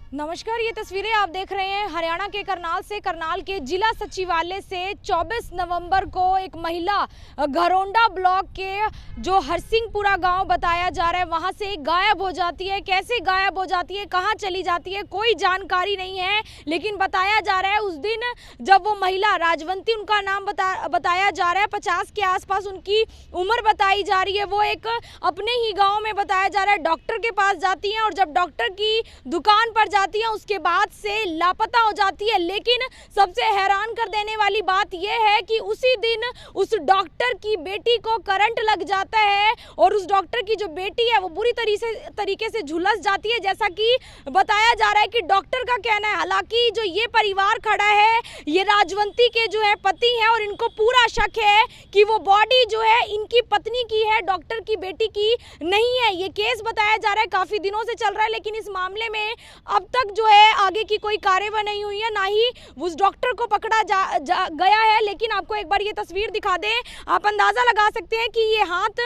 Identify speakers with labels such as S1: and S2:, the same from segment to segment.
S1: नमस्कार, ये तस्वीरें आप देख रहे हैं हरियाणा के करनाल से। करनाल के जिला सचिवालय से 24 नवंबर को एक महिला घरोंडा ब्लॉक के जो हरसिंहपुरा गांव बताया जा रहा है वहां से गायब हो जाती है। कैसे गायब हो जाती है, कहां चली जाती है, कोई जानकारी नहीं है। लेकिन बताया जा रहा है उस दिन जब वो महिला राजवंती, उनका नाम बताया जा रहा है, 50 के आसपास उनकी उम्र बताई जा रही है, वो एक अपने ही गाँव में बताया जा रहा है डॉक्टर के पास जाती है और जब डॉक्टर की दुकान पर जाती है उसके बाद से लापता हो जाती है। लेकिन सबसे हैरान कर देने वाली बात यह है कि उसी दिन उस डॉक्टर की बेटी को करंट लग जाता है और उस डॉक्टर की जो बेटी है वो बुरी तरीके से झुलस जाती है, जैसा कि बताया जा रहा है कि डॉक्टर का कहना है। हालांकि जो ये परिवार खड़ा है ये राजवंती के जो है पति हैं और इनको पूरा शक है कि वो बॉडी जो है इनकी पत्नी की है, डॉक्टर की बेटी की नहीं है। ये केस बताया जा रहा है काफी दिनों से चल रहा है, लेकिन इस मामले में अब तक जो है आगे की कोई कार्रवाई नहीं हुई है, ना ही उस डॉक्टर को पकड़ा गया है। लेकिन आपको एक बार ये तस्वीर दिखा दें, आप अंदाजा लगा सकते हैं कि ये हाथ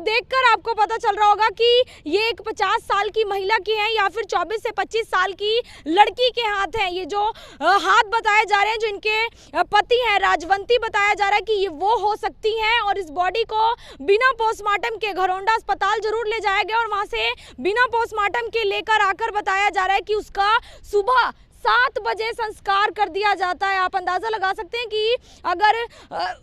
S1: देखकर आपको पता चल रहा होगा कि ये एक 50 साल की महिला की है या फिर 24 से 25 साल की लड़की के हाथ हैं। ये जो हाथ बताए जा रहे हैं, जो इनके पति हैं राजवंती, बताया जा रहा है कि ये वो हो सकती हैं और इस बॉडी को बिना पोस्टमार्टम के घरोंडा अस्पताल जरूर ले जाया गया और वहां से बिना पोस्टमार्टम के लेकर आकर बताया जा रहा है कि उसका सुबह 7 बजे संस्कार कर दिया जाता है। आप अंदाजा लगा सकते हैं कि अगर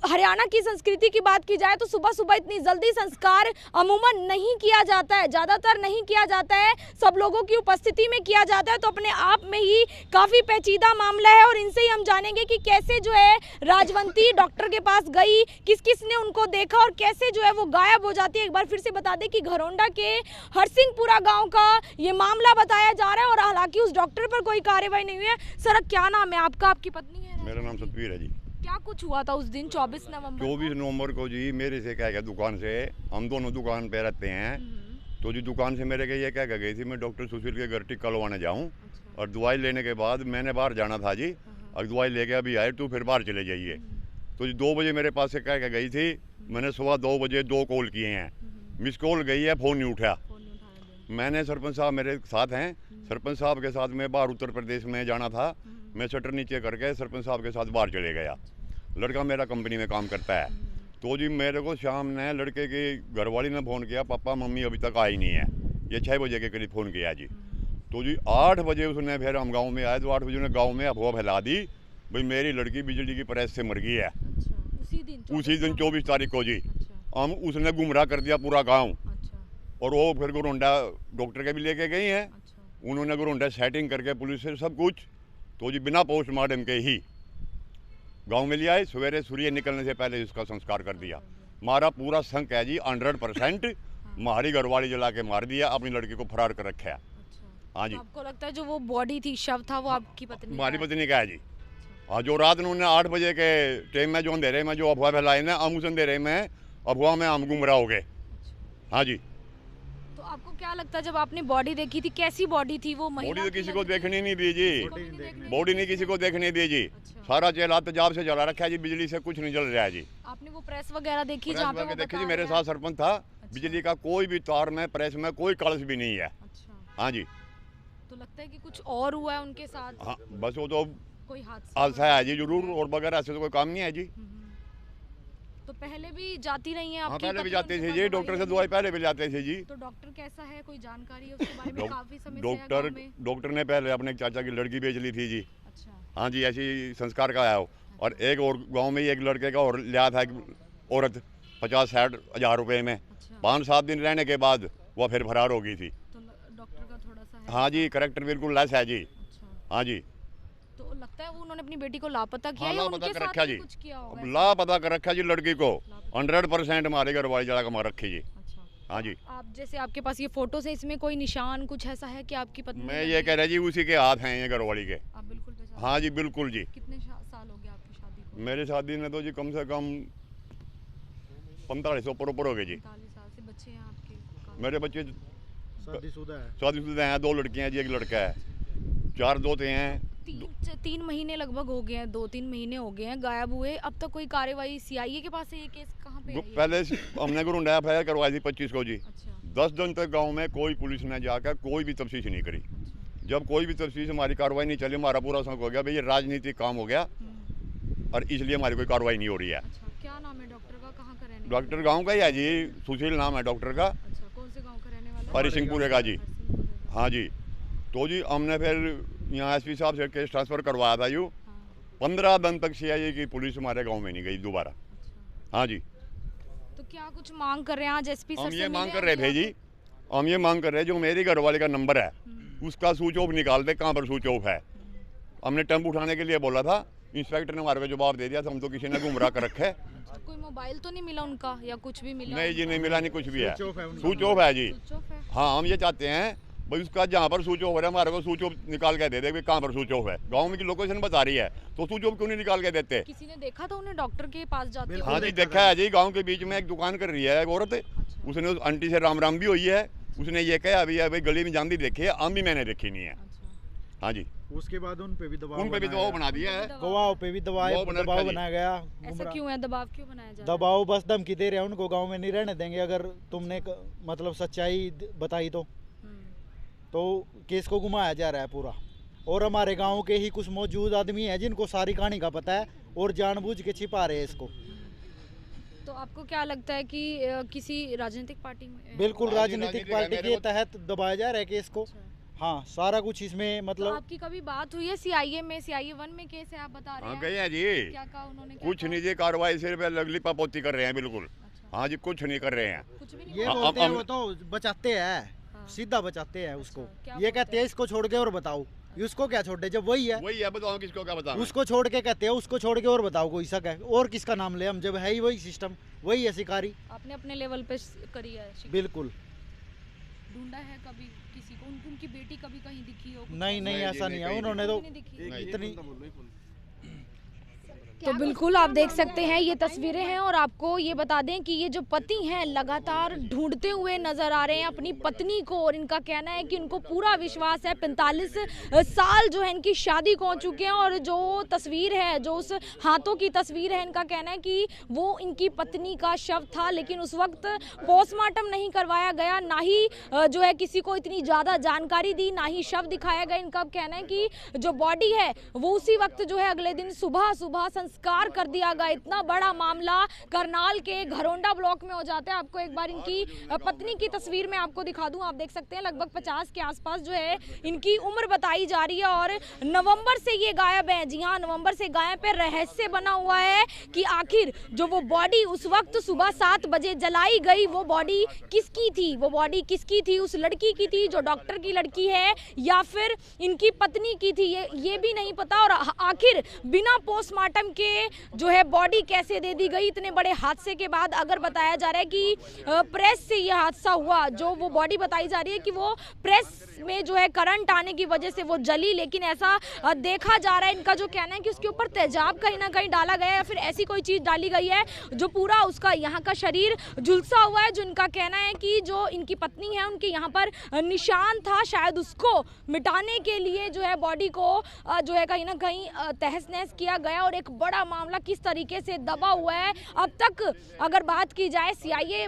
S1: हरियाणा की संस्कृति की बात की जाए तो सुबह सुबह इतनी जल्दी संस्कार अमूमन नहीं किया जाता है, ज़्यादातर नहीं किया जाता है, सब लोगों की उपस्थिति में किया जाता है। तो अपने आप में ही काफ़ी पेचीदा मामला है और इनसे ही हम जानेंगे कि कैसे जो है राजवंती डॉक्टर के पास गई, किस किस ने उनको देखा और कैसे जो है वो गायब हो जाती है। एक बार फिर से बता दें कि घरोंडा के हरसिंहपुरा गाँव का ये मामला बताया जा रहा है और हालांकि उस डॉक्टर पर कोई कार्रवाई हुई है। सर, क्या नाम है आपका, आपकी पत्नी है?
S2: मेरा नाम सतवीर है जी।
S1: क्या कुछ हुआ था उस दिन 24 नवंबर
S2: को जी? मेरे से क्या गया दुकान से, हम दोनों दुकान पे रहते हैं, तो जी दुकान से मेरे के ये क्या गई थी, मैं डॉक्टर सुशील के घर टिक्का लगवाने जाऊँ और दवाई लेने के बाद मैंने बाहर जाना था जी, और दवाई लेके अभी आए तो फिर बाहर चले जाइए। तो जी 2 बजे मेरे पास से क्या गई थी, मैंने सुबह 2 बजे 2 कॉल किए हैं, मिस कॉल गई है, फ़ोन नहीं उठा। मैंने सरपंच साहब मेरे साथ हैं, सरपंच साहब के साथ मैं बाहर उत्तर प्रदेश में जाना था, मैं शटर नीचे करके सरपंच साहब के साथ बाहर चले गया। लड़का मेरा कंपनी में काम करता है, तो जी मेरे को शाम ने लड़के की घरवाली ने फ़ोन किया, पापा मम्मी अभी तक आई नहीं है। ये 6 बजे के करीब फ़ोन किया जी। तो जी 8 बजे उसने, फिर हम गाँव में आए तो 8 बजे उन्हें गाँव में अफवाह फैला दी, भाई मेरी लड़की बिजली की प्रेस से मर गई है। उसी दिन 24 तारीख को जी हम उसने गुमराह कर दिया पूरा गाँव। और वो फिर घरोंडा डॉक्टर के भी लेके गई हैं। उन्होंने घरोंडा सेटिंग करके पुलिस से सब कुछ, तो जी बिना पोस्टमार्टम के ही गांव में ले आए। सवेरे सूर्य निकलने से पहले इसका संस्कार कर दिया। हमारा पूरा संक है जी 100%। हमारी घरवाली जला के मार दिया, अपनी लड़की को फरार कर रखा है। हाँ जी।
S1: तो आपको लगता है जो वो बॉडी थी, शव था, वो आपकी पत्नी?
S2: हमारी पत्नी का है जी। हाँ, जो रात उन्होंने 8 बजे के टाइम में जो अंधेरे में जो अफवाह फैलाई ना, हम उस अंधेरे में अफवाह में हम गुमराह हो गए। हाँ जी।
S1: आपको क्या लगता है जब आपने बॉडी देखी थी, कैसी बॉडी थी वो?
S2: बॉडी तो किसी को देखने नहीं दी जी, बॉडी नहीं किसी को देखने दी जी। सारा चेहरा तेजाब से जला रखा है जी, बिजली से कुछ नहीं जल रहा है जी।
S1: आपने वो प्रेस वगैरह देखी जहाँ पे वो
S2: देखी जी? मेरे साथ सरपंच था। बिजली का कोई भी तार में, प्रेस में कोई कलश भी नहीं है। हाँ जी।
S1: तो लगता है कि कुछ और हुआ है उनके साथ?
S2: हाँ, बस वो तो
S1: कोई
S2: हादसा है जी जरूर, और बगैर ऐसे तो कोई काम नहीं है जी।
S1: तो पहले भी जाती रही हैं
S2: हाँ,
S1: आपकी?
S2: पहले भी जाती थी जी, डॉक्टर से दवाई पहले भी जाते थे जी।
S1: तो डॉक्टर कैसा है, कोई जानकारी है उसके बारे में? काफी समय से
S2: डॉक्टर ने पहले अपने चाचा की लड़की बेच ली थी जी। हाँ जी, ऐसी संस्कार का आया हो। और एक और गांव में ही एक लड़के का और लिया था, एक औरत 50-60 हज़ार रुपए में। 5-7 दिन रहने के बाद वह फिर फरार हो गई थी।
S1: तो डॉक्टर का थोड़ा सा है?
S2: हाँ जी, करेक्टर बिल्कुल लेस है जी। हाँ जी।
S1: तो लगता है वो उन्होंने अपनी बेटी को लापता किया?
S2: हाँ,
S1: या
S2: लापता
S1: उनके
S2: कर
S1: साथ
S2: रखा जी,
S1: कुछ किया होगा?
S2: लापता कर रखा जी लड़की को 100%। हमारे घरवाली जला के मार रखी जी। हाँ जी।
S1: आप जैसे आपके पास ये फोटोज है, इसमें कोई निशान कुछ ऐसा है कि आपकी पत्नी?
S2: मैं ये कह रहा जी उसी के हाथ हैं ये घरवाली के।
S1: आप बिल्कुल पहचान?
S2: हाँ जी, बिल्कुल जी।
S1: कितने साल हो गए आपकी शादी को?
S2: मेरी शादी ने तो जी कम से कम 45 ऊपर हो गए जी।
S1: 45 साल से। बच्चे हैं आपके?
S2: मेरे बच्चे
S3: शादीशुदा
S2: हैं, 2 लड़कियां हैं जी, 1 लड़का है, 4 दोते हैं।
S1: 3 महीने लगभग हो गए हैं, 2-3 महीने हो गए हैं गायब हुए। अब तक कोई कार्रवाई सीआईए के पास है? ये केस कहाँ पे है?
S2: पहले हमने घरोंडा एफआईआर करवाई थी 25 को जी। 10 दिन तक गांव में कोई पुलिस ने जाकर कोई भी तफ्तीश नहीं करी। जब कोई भी तफसील से हमारी कार्रवाई नहीं चली, हमारा पूरा शौक हो गया भाई ये राजनीतिक काम हो गया और इसलिए हमारी कोई कार्रवाई नहीं हो रही है।
S1: अच्छा, क्या नाम है डॉक्टर का, कहाँ का रहने
S2: डॉक्टर गांव का ही है जी, सुशील नाम है डॉक्टर का।
S1: अच्छा, कौन से गांव का रहने वाला है?
S2: हरिसिंहपुरे का जी।
S1: हरसिंहपुरे का।
S2: हाँ जी, तो जी हमने फिर यहाँ एसपी साहब से केस ट्रांसफ़र करवाया था यूँ।
S1: हाँ,
S2: 15 दिन तक सीआईए की पुलिस हमारे गांव में नहीं गई दोबारा।
S1: अच्छा।
S2: हाँ जी,
S1: तो क्या कुछ मांग कर रहे हैं आज एसपी सर
S2: हम
S1: से?
S2: ये मांग
S1: मिले
S2: कर रहे
S1: अभी
S2: थे जी,
S1: आप?
S2: हम ये मांग कर रहे हैं जो मेरी घरवाले का नंबर है उसका स्विच ऑफ निकाल दे, कहाँ पर स्विच ऑफ है। हमने टेम्पो उठाने के लिए बोला था, इंस्पेक्टर ने हमारे को जवाब दे दिया था हम तो किसी ने गुमराह कर रखे है।
S1: अच्छा, कोई मोबाइल तो नहीं मिला उनका या कुछ भी मिला?
S2: नहीं जी, नहीं मिला, नहीं कुछ भी है,
S3: स्विच ऑफ है उनका
S2: स्विच ऑफ है जी।
S1: स्विच ऑफ है।
S2: हाँ, हम ये चाहते हैं भाई उसका जहाँ पर स्विच ऑफ हो रहा है हमारे को स्विच ऑफ निकाल के दे दे कि कहाँ पर स्विच ऑफ है। गाँव में की लोकेशन बता रही है तो स्विच ऑफ क्यों नहीं निकाल के देते।
S1: किसी ने देखा था उन्हें डॉक्टर के पास जाते हुए?
S3: बिल्कुल।
S2: हाँ जी,
S3: देखा
S2: देखा है जी, गांव के बीच में एक दुकान कर रही है एक औरत,
S1: अच्छा,
S2: उसने उस आंटी से राम राम भी हुई है। उसने ये कहा अभी भाई गली में जांदी देखी है, हम भी मैंने देखी नहीं है।
S1: अच्छा।
S2: हाँ जी,
S3: उसके बाद उन पे भी दबाव
S2: उन पे भी दबाव बना दिया है।
S3: गवाहों पे भी
S2: दबाव बना
S3: दबाव
S2: रखा जी।
S3: बनाया गया।
S1: ऐसा
S3: गुमराह-
S1: क्यों है, दबाव क्यों बनाया जा रहा है?
S3: दबाव बस धमकी दे रहे हैं उनको, गांव में नहीं रहने देंगे अगर तुमने मतलब सच्चाई बताई तो। तो केस को घुमाया जा रहा है पूरा। और हमारे गांव के ही कुछ मौजूद आदमी हैं जिनको सारी कहानी का पता है और जानबूझ के छिपा रहे हैं इसको।
S1: तो आपको क्या लगता है कि किसी राजनीतिक पार्टी में?
S3: बिल्कुल
S2: हाँ जी,
S3: राजनीतिक
S2: राजनीतिक
S3: पार्टी
S2: है,
S3: के
S2: मेरे को-
S3: तहत दबाया जा रहा है केस को।
S1: अच्छा।
S3: हाँ, सारा कुछ इसमें
S1: तो
S3: मतलब
S1: आपकी कभी बात हुई है सीआईए में? सीआईए 1 में केस है आप बता रहे
S2: हाँ
S1: हैं।
S2: गए हैं जी,
S1: क्या कहा उन्होंने? क्या
S2: कुछ
S1: कहा?
S2: नहीं जी, कार्रवाई सिर्फ लगली पापोती कर रहे हैं बिल्कुल।
S1: अच्छा,
S2: हाँ जी, कुछ नहीं कर रहे हैं।
S1: कुछ भी नहीं
S3: ये
S1: कहा?
S3: बोलते हैं
S2: हम-
S3: वो तो बचाते हैं,
S1: हाँ।
S3: सीधा बचाते हैं उसको।
S1: अच्छा, क्या
S3: ये
S1: बोलते
S3: कहते हैं
S1: हैं?
S3: इसको छोड़ के और बताओ, उसको क्या छोड़ दे जब वही है।
S2: वही है, बताओ किसको क्या बताओ।
S3: उसको छोड़ के कहते हैं उसको छोड़ के और बताओ कोई शक है और किसका नाम ले हम, जब है ही वही सिस्टम, वही है शिकारी।
S1: आपने अपने लेवल पे करी है शिकायत?
S3: बिल्कुल
S1: ढूंढा है कभी किसी को? उनकी बेटी कभी कहीं दिखी हो? कुछ
S3: नहीं नहीं
S2: नहीं जी,
S3: ऐसा
S2: नहीं,
S3: नहीं है,
S2: कहीं
S3: उन्होंने तो
S1: नहीं दिखी?
S2: नहीं।
S3: इतनी
S1: तो बिल्कुल आप देख सकते हैं ये तस्वीरें हैं और आपको ये बता दें कि ये जो पति हैं लगातार ढूंढते हुए नजर आ रहे हैं अपनी पत्नी को और इनका कहना है कि उनको पूरा विश्वास है। 45 साल जो है इनकी शादी को हो चुके हैं और जो तस्वीर है, जो उस हाथों की तस्वीर है, इनका कहना है कि वो इनकी पत्नी का शव था, लेकिन उस वक्त पोस्टमार्टम नहीं करवाया गया, ना ही जो है किसी को इतनी ज़्यादा जानकारी दी, ना ही शव दिखाया गया। इनका कहना है कि जो बॉडी है वो उसी वक्त जो है अगले दिन सुबह संस्कार कर दिया गया। इतना बड़ा मामला करनाल के घरोंडा ब्लॉक में हो जाता है। आपको एक बार इनकी पत्नी की तस्वीर में आपको दिखा दूं, आप देख सकते हैं लगभग 50 के आसपास जो है इनकी उम्र बताई जा रही है और नवंबर से ये गायब है। जी हाँ, नवंबर से गायब है। रहस्य बना हुआ है कि आखिर जो वो बॉडी उस वक्त सुबह 7 बजे जलाई गई, वो बॉडी किसकी थी? वो बॉडी किसकी थी? उस लड़की की थी जो डॉक्टर की लड़की है या फिर इनकी पत्नी की थी? ये भी नहीं पता। और आखिर बिना पोस्टमार्टम के जो है बॉडी कैसे दे दी गई इतने बड़े हादसे के बाद? अगर बताया जा रहा है कि प्रेस से ये हादसा हुआ, जो वो बॉडी बताई जा रही है कि वो प्रेस में जो है करंट आने की वजह से वो जली, लेकिन ऐसा देखा जा रहा है, इनका जो कहना है कि उसके ऊपर तेजाब कहीं ना कहीं डाला गया है या फिर ऐसी कोई चीज़ डाली गई है जो पूरा उसका यहाँ का शरीर झुलसा हुआ है। जो इनका कहना है कि जो इनकी पत्नी है उनके यहाँ पर निशान था, शायद उसको मिटाने के लिए जो है बॉडी को जो है कहीं ना कहीं तहस नहस किया गया और एक बड़ा मामला किस तरीके से दबा हुआ है। अब तक अगर बात की जाए, सीआईए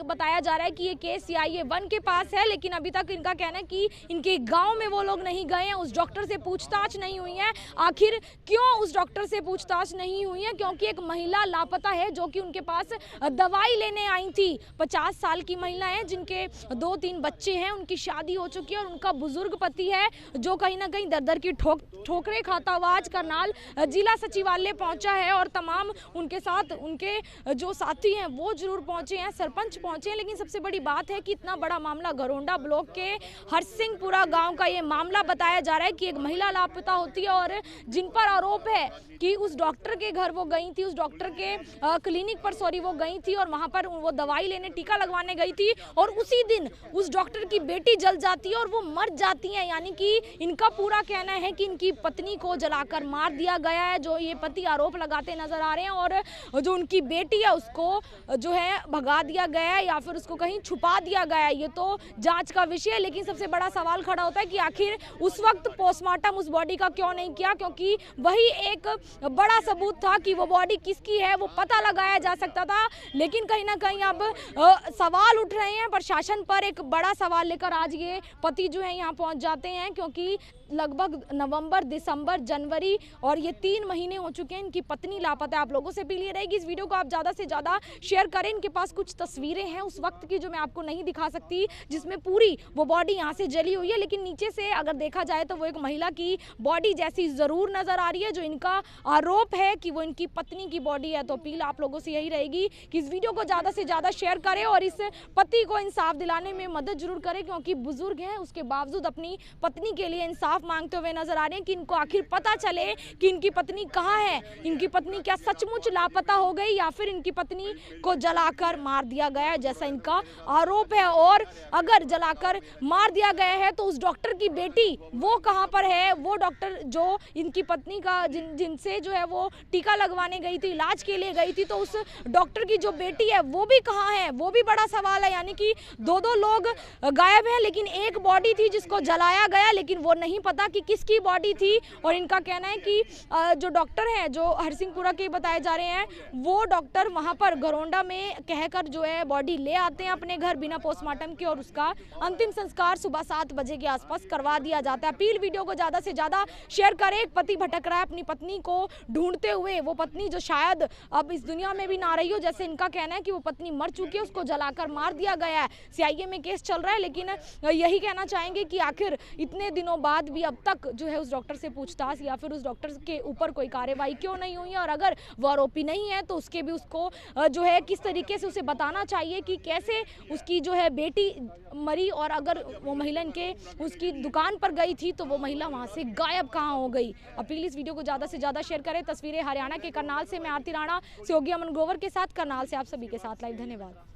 S1: बताया जा रहा है कि ये केस सीआईए 1 के पास है, लेकिन अभी तक इनका कहना है कि इनके गांव में वो लोग नहीं गए हैं, उस डॉक्टर से पूछताछ नहीं हुई है। आखिर क्यों उस डॉक्टर से पूछताछ नहीं हुई है? क्योंकि एक महिला लापता है जो कि उनके पास दवाई लेने आई थी। 50 साल की महिला है जिनके 2-3 बच्चे हैं, उनकी शादी हो चुकी है और उनका बुजुर्ग पति है जो कहीं ना कहीं दर-दर की ठोकरें खाता हुआ आज करनाल जिला सचिवालय पहुंचा है और तमाम उनके साथ उनके जो साथी हैं वो जरूर पहुंचे हैं, सरपंच पहुंचे हैं। लेकिन सबसे बड़ी बात है कि इतना बड़ा मामला घरोंडा ब्लॉक के हरसिंहपुरा गांव का ये मामला बताया जा रहा है कि एक महिला लापता होती है और जिन पर आरोप है कि उस डॉक्टर के घर वो गई थी, उस डॉक्टर के क्लिनिक पर वो गई थी और वहां पर वो दवाई लेने, टीका लगवाने गई थी और उसी दिन उस डॉक्टर की बेटी जल जाती है और वो मर जाती है। यानी कि इनका पूरा कहना है कि इनकी पत्नी को जलाकर मार दिया गया है। जो ये पति आरोप लगाते नजर आ रहे हैं और जो उनकी बेटी है उसको जो है भगा दिया गया है या फिर उसको कहीं छुपा दिया गया है, ये तो जांच का विषय है। लेकिन सबसे बड़ा सवाल खड़ा होता है कि आखिर उस वक्त पोस्टमार्टम उस बॉडी का क्यों नहीं किया, क्योंकि वही एक बड़ा सबूत था कि वो बॉडी किसकी है, वो पता लगाया जा सकता था। लेकिन कहीं ना कहीं अब सवाल उठ रहे हैं प्रशासन पर। एक बड़ा सवाल लेकर आज ये पति जो है यहाँ पहुँच जाते हैं, क्योंकि लगभग नवंबर, दिसंबर, जनवरी और ये 3 महीने हो चुके हैं, इनकी पत्नी लापता है। आप लोगों से अपील ये रहेगी इस वीडियो को आप ज़्यादा से ज़्यादा शेयर करें। इनके पास कुछ तस्वीरें हैं उस वक्त की जो मैं आपको नहीं दिखा सकती, जिसमें पूरी वो बॉडी यहाँ से जली हुई है, लेकिन नीचे से अगर देखा जाए तो वो एक महिला की बॉडी जैसी ज़रूर नज़र आ रही है, जो इनका आरोप है कि वो इनकी पत्नी की बॉडी है। तो अपील आप लोगों से यही रहेगी कि इस वीडियो को ज़्यादा से ज़्यादा शेयर करें और इस पति को इंसाफ दिलाने में मदद जरूर करें, क्योंकि बुजुर्ग हैं, उसके बावजूद अपनी पत्नी के लिए इंसाफ मांगते हुए नजर आ रहे हैं कि इनको आखिर पता चले कि इनकी पत्नी कहाँ है, इनकी पत्नी क्या सचमुच लापता हो गई या फिर इनकी पत्नी को जलाकर मार दिया गया जैसा इनका आरोप है। और अगर जलाकर मार दिया गया है तो उस डॉक्टर की बेटी वो कहाँ पर है, वो डॉक्टर जो इनकी पत्नी का जिनसे जो है वो टीका लगवाने गई थी, इलाज के लिए गई थी, तो उस डॉक्टर की जो बेटी है वो भी कहाँ है, वो भी बड़ा सवाल है। यानी कि 2 लोग गायब हैं, लेकिन एक बॉडी थी जिसको जलाया गया, लेकिन वो नहीं पता कि किसकी बॉडी थी। और इनका कहना है कि जो डॉक्टर हैं जो हरसिंहपुरा के बताए जा रहे हैं, वो डॉक्टर वहां पर घरोंडा में कहकर जो है बॉडी ले आते हैं अपने घर बिना पोस्टमार्टम के और उसका अंतिम संस्कार सुबह 7 बजे के आसपास करवा दिया जाता है। अपील वीडियो को ज्यादा से ज्यादा शेयर करें। एक पति भटक रहा है अपनी पत्नी को ढूंढते हुए, वो पत्नी जो शायद अब इस दुनिया में भी ना रही हो, जैसे इनका कहना है कि वो पत्नी मर चुकी है, उसको जलाकर मार दिया गया है। सीआईए में केस चल रहा है, लेकिन यही कहना चाहेंगे कि आखिर इतने दिनों बाद भी अब तक जो है उस डॉक्टर से पूछताछ या फिर उस डॉक्टर के ऊपर कोई कार्रवाई क्यों नहीं हुई है, और अगर वो आरोपी नहीं है तो उसके भी उसको जो है किस तरीके से उसे बताना चाहिए कि कैसे उसकी जो है बेटी मरी, और अगर वो महिला इनके उसकी दुकान पर गई थी तो वो महिला वहां से गायब कहाँ हो गई। अपील इस वीडियो को ज़्यादा से ज़्यादा शेयर करें। तस्वीरें हरियाणा के करनाल से, मैं आरती राणा, सहयोगी अमन ग्रोवर के साथ, करनाल से आप सभी के साथ लाइव। धन्यवाद।